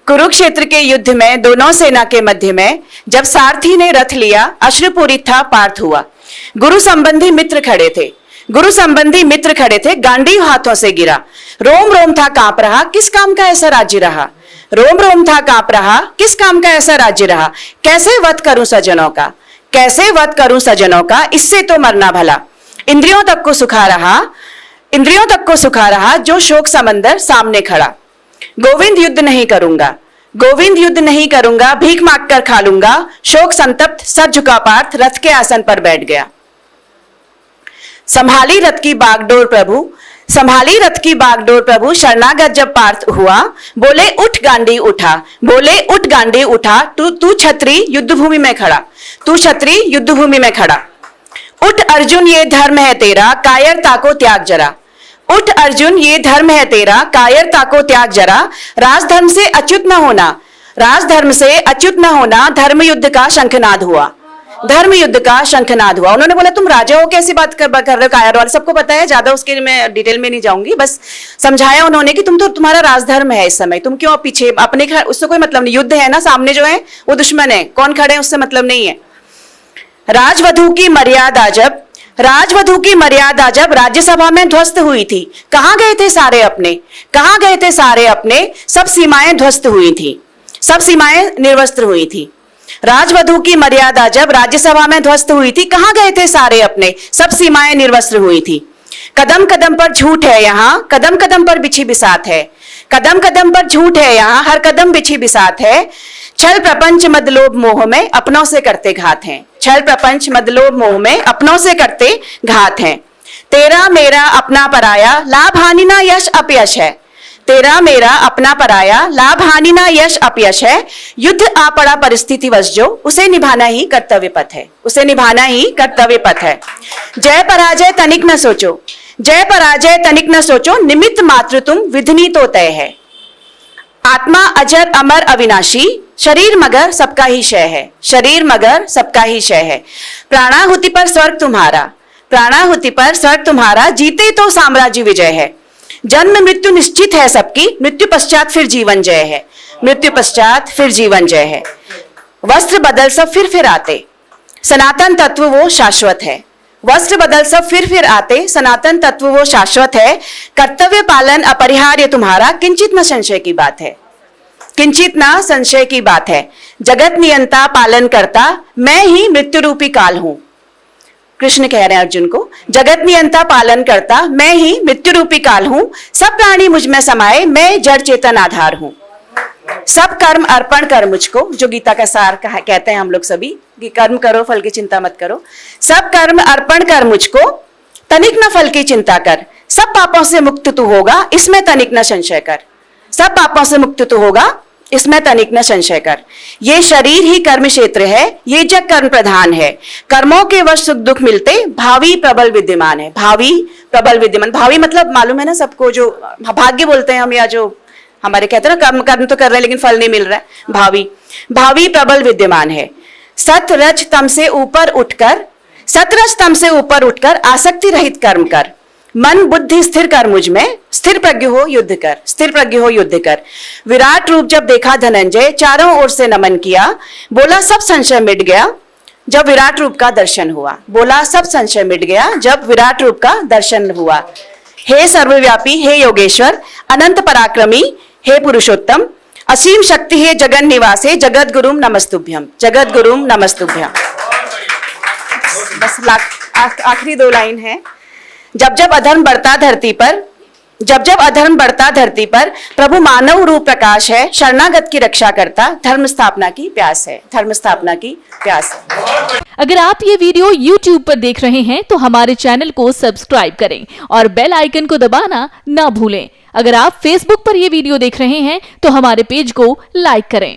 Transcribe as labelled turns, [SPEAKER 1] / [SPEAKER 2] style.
[SPEAKER 1] कुरुक्षेत्र के युद्ध में दोनों सेना के मध्य में जब सारथी ने रथ लिया, अश्रुपूरित था, पार्थ हुआ। गुरु संबंधी मित्र खड़े थे, गुरु संबंधी मित्र खड़े थे, गांडीव हाथों से गिरा। रोम रोम था कांप रहा, किस काम का ऐसा राज्य रहा। रोम रोम था कांप रहा, किस काम का ऐसा राज्य रहा। कैसे वध करूं सजनों का, कैसे वध करूं सजनों का, इससे तो मरना भला। इंद्रियों तक को सुखा रहा, इंद्रियों तक को सुखा रहा, जो शोक समंदर सामने खड़ा। गोविंद युद्ध नहीं करूंगा, गोविंद युद्ध नहीं करूंगा, भीख मांग कर खा लूंगा। शोक संतप्त सर झुका पार्थ रथ के आसन पर बैठ गया। संभाली रथ की बागडोर प्रभु, संभाली रथ की बागडोर प्रभु, शरणागत जब पार्थ हुआ, बोले उठ गांडी उठा, बोले उठ गांडी उठा। तू छत्री युद्ध भूमि में खड़ा, तू छत्री युद्ध भूमि में खड़ा। उठ अर्जुन ये धर्म है तेरा, कायरता को त्याग जरा। उठ अर्जुन ये धर्म है तेरा, कायरता को त्याग जरा। राजधर्म से अच्युत न होना, राजधर्म से अच्युत न होना। धर्म युद्ध का शंखनाद हुआ, धर्म युद्ध का शंखनाद हुआ। उन्होंने बोला तुम राजा हो, कैसी बात कर रहे हो, कायर वाले सबको पता है, ज्यादा उसके मैं डिटेल में नहीं जाऊंगी। बस समझाया उन्होंने कि तुम तो, तुम्हारा राजधर्म है इस समय, तुम क्यों पीछे अपने, उससे कोई मतलब नहीं। युद्ध है ना, सामने जो है वो दुश्मन है, कौन खड़े हैं उससे मतलब नहीं है। राजवधु की मर्यादा जब, राजवधु की मर्यादा जब राज्यसभा में ध्वस्त हुई थी, कहां गए थे सारे अपने, कहां गए थे सारे अपने। सब सीमाएं ध्वस्त हुई थी, सब सीमाएं निर्वस्त्र हुई थी। राजवधु की मर्यादा जब राज्यसभा में ध्वस्त हुई थी, कहां गए थे सारे अपने, सब सीमाएं निर्वस्त्र हुई थी। कदम कदम पर झूठ है यहाँ, कदम कदम पर बिछी बिसात है। कदम कदम पर झूठ है यहाँ, हर कदम बिछी बिसात है। छल प्रपंच मदलोभ मोह में अपनों से करते घात हैं, छल प्रपंच मदलोभ मोह में अपनों से करते घात हैं। तेरा मेरा अपना पराया, लाभ हानि ना यश अपयश है। तेरा मेरा अपना पराया, लाभ हानि ना यश अपयश है। युद्ध आ पड़ा परिस्थिति वश जो, उसे निभाना ही कर्तव्य पथ है, उसे निभाना ही कर्तव्य पथ है। जय पराजय तनिक न सोचो, जय पराजय तनिक न सोचो, निमित्त मात्र तुम विधि तो तय है। आत्मा अजर अमर अविनाशी, शरीर मगर सबका ही क्षय है, शरीर मगर सबका ही क्षय है। प्राणाहुति पर स्वर्ग तुम्हारा, प्राणाहुति पर स्वर्ग तुम्हारा, जीते तो साम्राज्य विजय है। जन्म मृत्यु निश्चित है सबकी, मृत्यु पश्चात फिर जीवन जय है, मृत्यु पश्चात फिर जीवन जय है। वस्त्र बदल सब फिर आते, सनातन तत्व वो शाश्वत है। वस्त्र बदल सब फिर आते, सनातन तत्व वो शाश्वत है। कर्तव्य पालन अपरिहार्य तुम्हारा, किंचित न संशय की बात है, किंचित न संशय की बात है। जगत नियंता पालन करता, मैं ही मृत्यु रूपी काल हूं। कृष्ण कह रहे हैं अर्जुन को, जगत नियंता पालन करता, मैं ही मृत्यु रूपी काल हूं। सब प्राणी मुझ में समाये, मैं जड़ चेतन आधार हूं। सब कर्म अर्पण कर मुझको, जो गीता का सार कहते हैं हम लोग सभी कि कर्म करो फल की चिंता मत करो। सब कर्म अर्पण कर मुझको, तनिक न फल की चिंता कर। सब पापों से मुक्त तू होगा, इसमें तनिक न संशय कर। सब पापों से मुक्त तू होगा, इसमें तनिक न संशय कर। ये शरीर ही कर्म क्षेत्र है, ये जग कर्म प्रधान है। कर्मों के वश सुख दुख मिलते, भावी प्रबल विद्यमान है। भावी प्रबल विद्यमान, भावी मतलब मालूम है ना सबको, जो भाग्य बोलते हैं हम, या जो हमारे कहते हैं ना कर्म तो कर रहे हैं लेकिन फल नहीं मिल रहा है, भावी, भावी प्रबल विद्यमान है। सतरज तम से ऊपर उठकर, सतरज तम से ऊपर उठकर आसक्ति रहित कर्म कर। मन बुद्धि स्थिर कर मुझ में, स्थिर प्रज्ञ हो युद्ध कर, स्थिर प्रज्ञ हो युद्ध कर। विराट रूप जब देखा धनंजय, चारों ओर से नमन किया, बोला सब संशय मिट गया जब विराट रूप का दर्शन हुआ। बोला सब संशय मिट गया जब विराट रूप का दर्शन हुआ। हे सर्वव्यापी, हे योगेश्वर, अनंत पराक्रमी, हे पुरुषोत्तम, असीम शक्ति है जगन निवासे, जगत गुरुम नमस्तुभ्यम, जगत गुरुम नमस्तुभ्यम। बस आखिरी 2 लाइन है। जब जब अधर्म बढ़ता धरती पर, जब जब अधर्म बढ़ता धरती पर, प्रभु मानव रूप प्रकाश है, शरणागत की रक्षा करता, धर्म स्थापना की प्यास है, धर्म स्थापना की प्यास है।
[SPEAKER 2] अगर आप ये वीडियो YouTube पर देख रहे हैं तो हमारे चैनल को सब्सक्राइब करें और बेल आइकन को दबाना ना भूलें। अगर आप Facebook पर ये वीडियो देख रहे हैं तो हमारे पेज को लाइक करें।